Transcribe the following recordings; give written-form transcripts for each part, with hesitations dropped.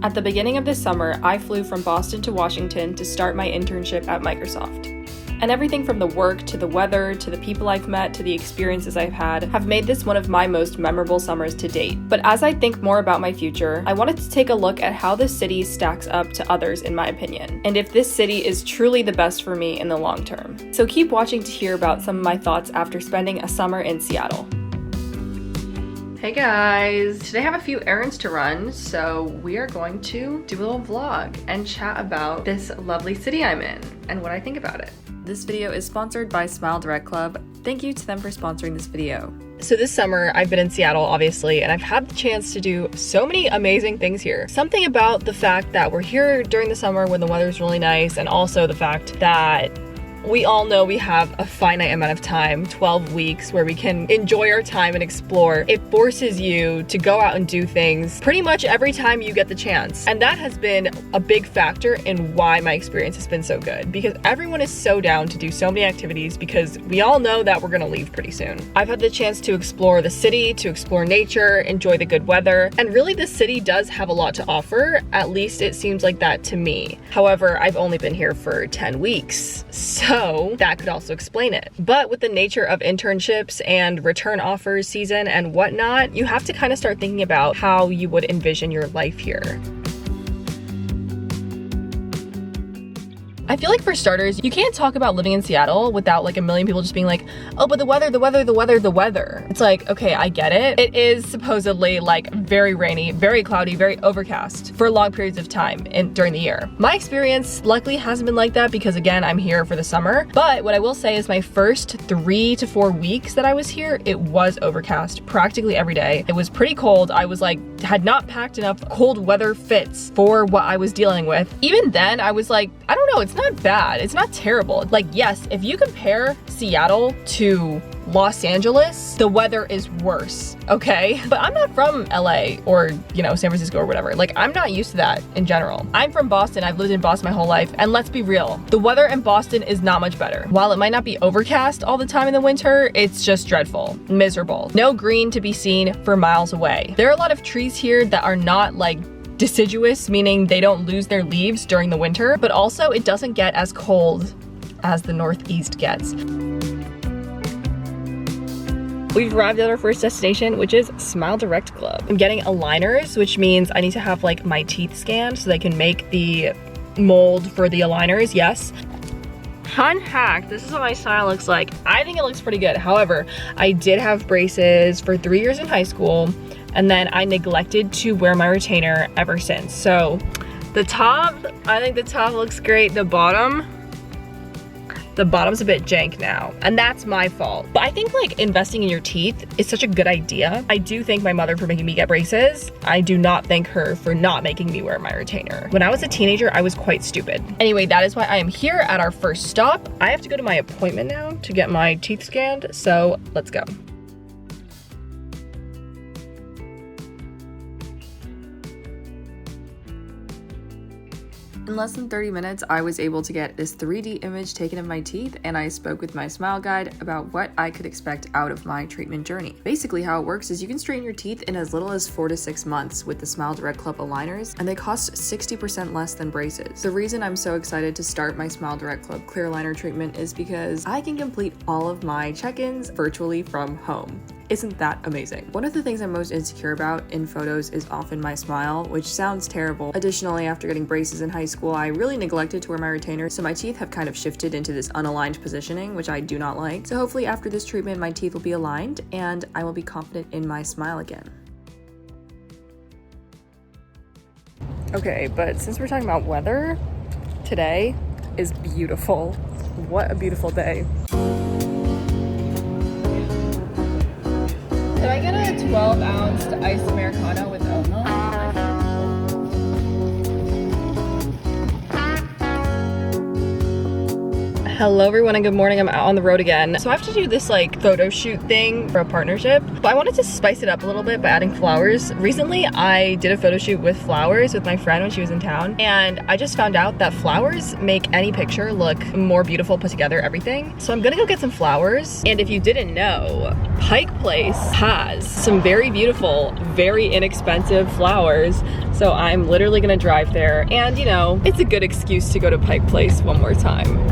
At the beginning of this summer, I flew from Boston to Washington to start my internship at Microsoft. And everything from the work to the weather to the people I've met to the experiences I've had have made this one of my most memorable summers to date. But as I think more about my future, I wanted to take a look at how this city stacks up to others in my opinion, and if this city is truly the best for me in the long term. So keep watching to hear about some of my thoughts after spending a summer in Seattle. Hey guys! Today I have a few errands to run, so we are going to do a little vlog and chat about this lovely city I'm in and what I think about it. This video is sponsored by SmileDirectClub. Thank you to them for sponsoring this video. So this summer I've been in Seattle, obviously, and I've had the chance to do so many amazing things here. Something about the fact that we're here during the summer when the weather's really nice, and also the fact that we all know we have a finite amount of time, 12 weeks, where we can enjoy our time and explore. It forces you to go out and do things pretty much every time you get the chance. And that has been a big factor in why my experience has been so good, because everyone is so down to do so many activities because we all know that we're gonna leave pretty soon. I've had the chance to explore the city, to explore nature, enjoy the good weather, and really the city does have a lot to offer. At least it seems like that to me. However, I've only been here for 10 weeks, so that could also explain it. But with the nature of internships and return offers season and whatnot, you have to kind of start thinking about how you would envision your life here. I feel like for starters, you can't talk about living in Seattle without like a million people just being like, oh, but the weather. It's like, okay, I get it. It is supposedly like very rainy, very cloudy, very overcast for long periods of time during the year. My experience luckily hasn't been like that because again, I'm here for the summer. But what I will say is my first 3 to 4 weeks that I was here, it was overcast practically every day. It was pretty cold. I was like, had not packed enough cold weather fits for what I was dealing with. Even then I was like, I don't know, it's not bad. It's not terrible. Like, yes, if you compare Seattle to Los Angeles, the weather is worse, okay? But I'm not from LA or, you know, San Francisco or whatever. Like, I'm not used to that in general. I'm from Boston. I've lived in Boston my whole life. And let's be real, the weather in Boston is not much better. While it might not be overcast all the time in the winter, it's just dreadful, miserable. No green to be seen for miles away. There are a lot of trees here that are not like deciduous, meaning they don't lose their leaves during the winter, but also it doesn't get as cold as the Northeast gets. We've arrived at our first destination, which is SmileDirectClub. I'm getting aligners, which means I need to have like my teeth scanned so they can make the mold for the aligners, yes. Fun fact, this is what my smile looks like. I think it looks pretty good. However, I did have braces for 3 years in high school, and then I neglected to wear my retainer ever since. So the top, I think the top looks great. The bottom's a bit jank now, and that's my fault. But I think like investing in your teeth is such a good idea. I do thank my mother for making me get braces. I do not thank her for not making me wear my retainer. When I was a teenager, I was quite stupid. Anyway, that is why I am here at our first stop. I have to go to my appointment now to get my teeth scanned, so let's go. In less than 30 minutes, I was able to get this 3D image taken of my teeth, and I spoke with my smile guide about what I could expect out of my treatment journey. Basically, how it works is you can straighten your teeth in as little as 4 to 6 months with the SmileDirectClub aligners, and they cost 60% less than braces. The reason I'm so excited to start my SmileDirectClub clear aligner treatment is because I can complete all of my check-ins virtually from home. Isn't that amazing? One of the things I'm most insecure about in photos is often my smile, which sounds terrible. Additionally, after getting braces in high school, I really neglected to wear my retainer, so my teeth have kind of shifted into this unaligned positioning, which I do not like. So hopefully after this treatment, my teeth will be aligned and I will be confident in my smile again. Okay, but since we're talking about weather, today is beautiful. What a beautiful day. Can I get a 12-ounce iced Americano with oat milk? Hello everyone and good morning. I'm out on the road again. So I have to do this like photo shoot thing for a partnership, but I wanted to spice it up a little bit by adding flowers. Recently I did a photo shoot with flowers with my friend when she was in town, and I just found out that flowers make any picture look more beautiful, put together, everything. So I'm gonna go get some flowers. And if you didn't know, Pike Place has some very beautiful, very inexpensive flowers. So I'm literally gonna drive there, and you know, it's a good excuse to go to Pike Place one more time.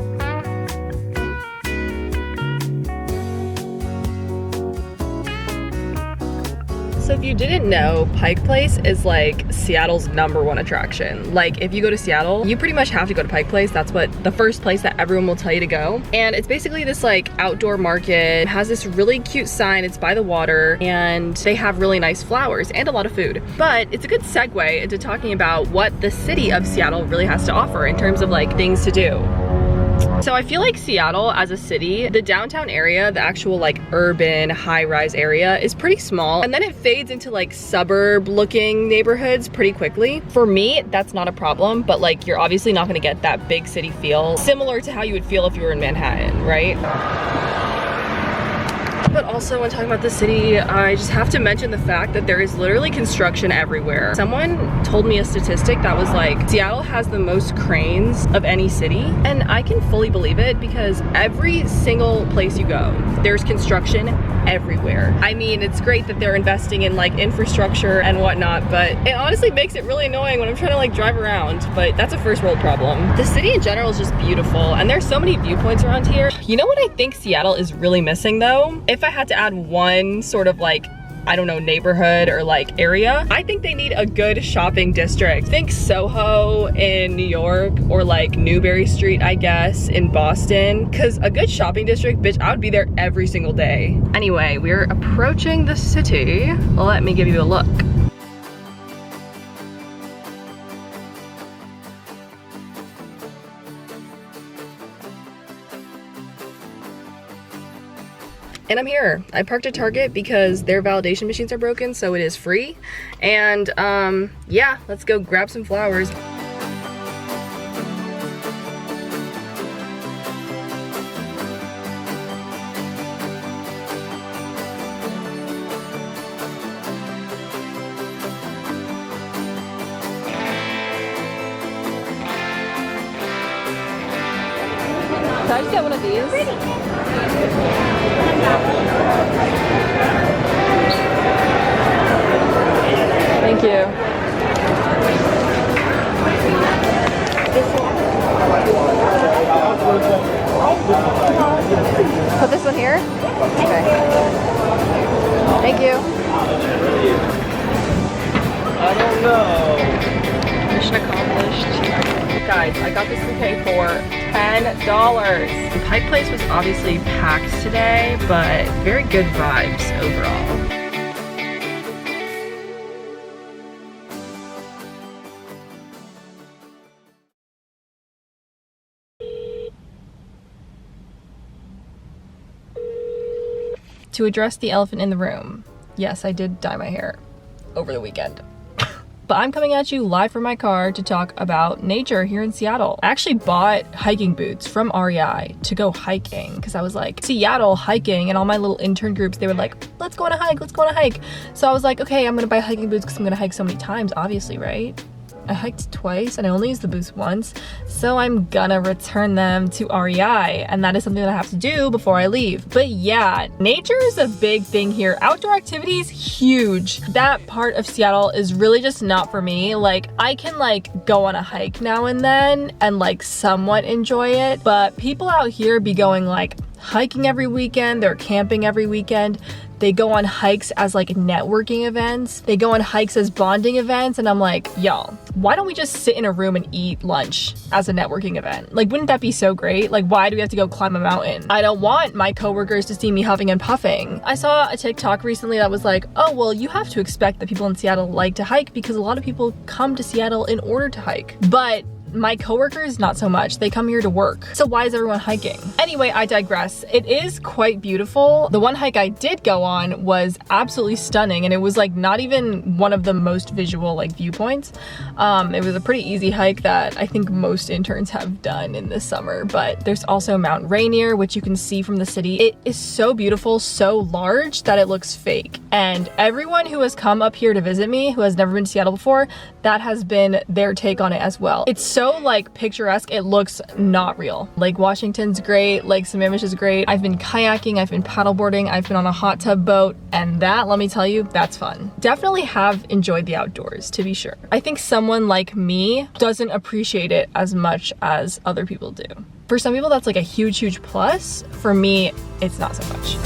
So if you didn't know, Pike Place is like Seattle's #1 attraction. Like if you go to Seattle, you pretty much have to go to Pike Place. That's what the first place that everyone will tell you to go. And it's basically this like outdoor market. It has this really cute sign. It's by the water, and they have really nice flowers and a lot of food. But it's a good segue into talking about what the city of Seattle really has to offer in terms of like things to do. So I feel like Seattle as a city, the downtown area, the actual like urban high-rise area is pretty small, and then it fades into like suburb looking neighborhoods pretty quickly. For me, that's not a problem, but like you're obviously not gonna get that big city feel, similar to how you would feel if you were in Manhattan, right? But also when talking about the city, I just have to mention the fact that there is literally construction everywhere. Someone told me a statistic that was like, Seattle has the most cranes of any city, and I can fully believe it because every single place you go, there's construction everywhere. I mean, it's great that they're investing in like infrastructure and whatnot, but it honestly makes it really annoying when I'm trying to like drive around, but that's a first world problem. The city in general is just beautiful, and there's so many viewpoints around here. You know what I think Seattle is really missing though? If I had to add one sort of like, I don't know, neighborhood or like area, I think they need a good shopping district. Think Soho in New York, or like Newbury Street, I guess, in Boston. Cause a good shopping district, bitch, I would be there every single day. Anyway, we're approaching the city. Let me give you a look. And I'm here. I parked at Target because their validation machines are broken, so it is free. And yeah, let's go grab some flowers. Can I just get one of these? Thank you. Put this one here? Okay. Thank you. I don't know. Mission accomplished. Guys, I got this bouquet for $10. The Pike Place was obviously packed today, but very good vibes overall. To address the elephant in the room, yes, I did dye my hair over the weekend. But I'm coming at you live from my car to talk about nature here in Seattle. I actually bought hiking boots from REI to go hiking because I was like, Seattle hiking, and all my little intern groups, they were like, let's go on a hike, let's go on a hike. So I was like, okay, I'm gonna buy hiking boots because I'm gonna hike so many times, obviously, right? I hiked twice and I only used the boots once, so I'm gonna return them to REI, and that is something that I have to do before I leave. But yeah, nature is a big thing here. Outdoor activities, huge. That part of Seattle is really just not for me. Like, I can like go on a hike now and then and like somewhat enjoy it, but people out here be going like hiking every weekend, they're camping every weekend. They go on hikes as like networking events. They go on hikes as bonding events. And I'm like, y'all, why don't we just sit in a room and eat lunch as a networking event? Like, wouldn't that be so great? Like, why do we have to go climb a mountain? I don't want my coworkers to see me huffing and puffing. I saw a TikTok recently that was like, oh, well, you have to expect that people in Seattle like to hike because a lot of people come to Seattle in order to hike. But my coworkers, not so much. They come here to work. So why is everyone hiking? Anyway, I digress. It is quite beautiful. The one hike I did go on was absolutely stunning, and it was like not even one of the most visual like viewpoints. It was a pretty easy hike that I think most interns have done in this summer, but there's also Mount Rainier, which you can see from the city. It is so beautiful, so large that it looks fake. And everyone who has come up here to visit me, who has never been to Seattle before, that has been their take on it as well. It's so like picturesque, it looks not real. Lake Washington's great, Lake Sammamish is great. I've been kayaking, I've been paddleboarding, I've been on a hot tub boat, and that, let me tell you, that's fun. Definitely have enjoyed the outdoors, to be sure. I think someone like me doesn't appreciate it as much as other people do. For some people, that's like a huge, huge plus. For me, it's not so much.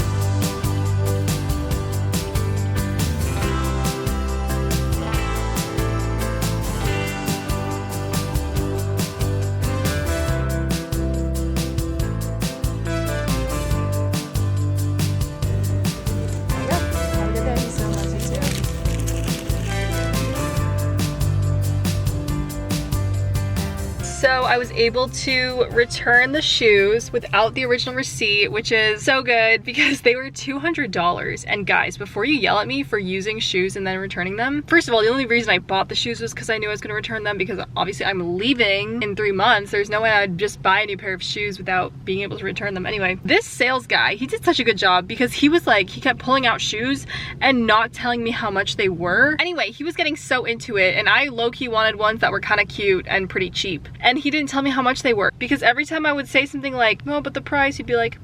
So I was able to return the shoes without the original receipt, which is so good because they were $200. And guys, before you yell at me for using shoes and then returning them, first of all, the only reason I bought the shoes was because I knew I was gonna return them, because obviously I'm leaving in 3 months. There's no way I'd just buy a new pair of shoes without being able to return them. Anyway, this sales guy, he did such a good job because he was like, he kept pulling out shoes and not telling me how much they were. Anyway, he was getting so into it, and I low-key wanted ones that were kind of cute and pretty cheap. And he didn't tell me how much they were, because every time I would say something like, no, but the price, he'd be like,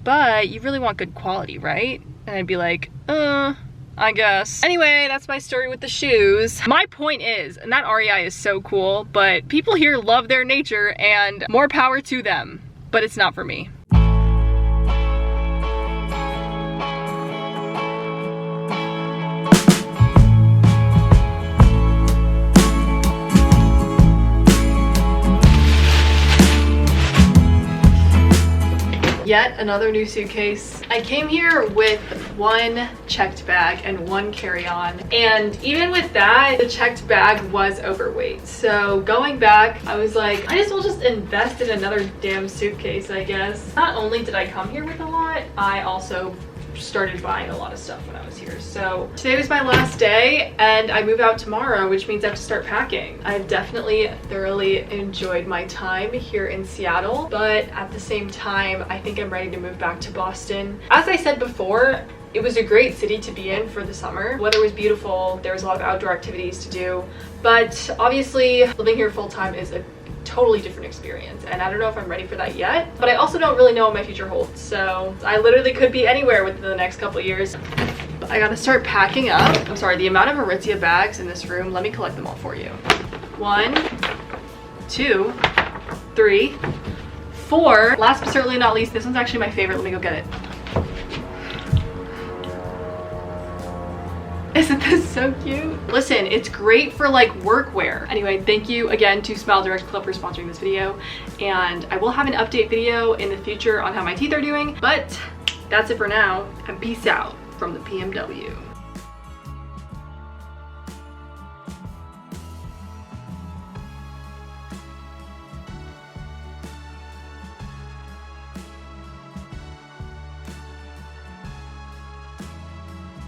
but you really want good quality, right? And I'd be like, I guess. Anyway, that's my story with the shoes. My point is, and that REI is so cool, but people here love their nature, and more power to them, but it's not for me. Yet another new suitcase. I came here with one checked bag and one carry-on, and even with that, the checked bag was overweight. So going back, I was like, I just will just invest in another damn suitcase, I guess. Not only did I come here with a lot, I also started buying a lot of stuff when I was here. So today was my last day, and I move out tomorrow, which means I have to start packing. I've definitely thoroughly enjoyed my time here in Seattle, but at the same time, I think I'm ready to move back to Boston. As I said before, it was a great city to be in for the summer. The weather was beautiful, there was a lot of outdoor activities to do, but obviously living here full-time is a totally different experience, and I don't know if I'm ready for that yet, but I also don't really know what my future holds. So I literally could be anywhere within the next couple years. I gotta start packing up. I'm sorry, the amount of Aritzia bags in this room, let me collect them all for you. 1, 2, 3, 4. Last but certainly not least, this one's actually my favorite. Let me go get it. Isn't this so cute? Listen, it's great for like workwear. Anyway, thank you again to SmileDirectClub for sponsoring this video, and I will have an update video in the future on how my teeth are doing, but that's it for now, and peace out from the PMW.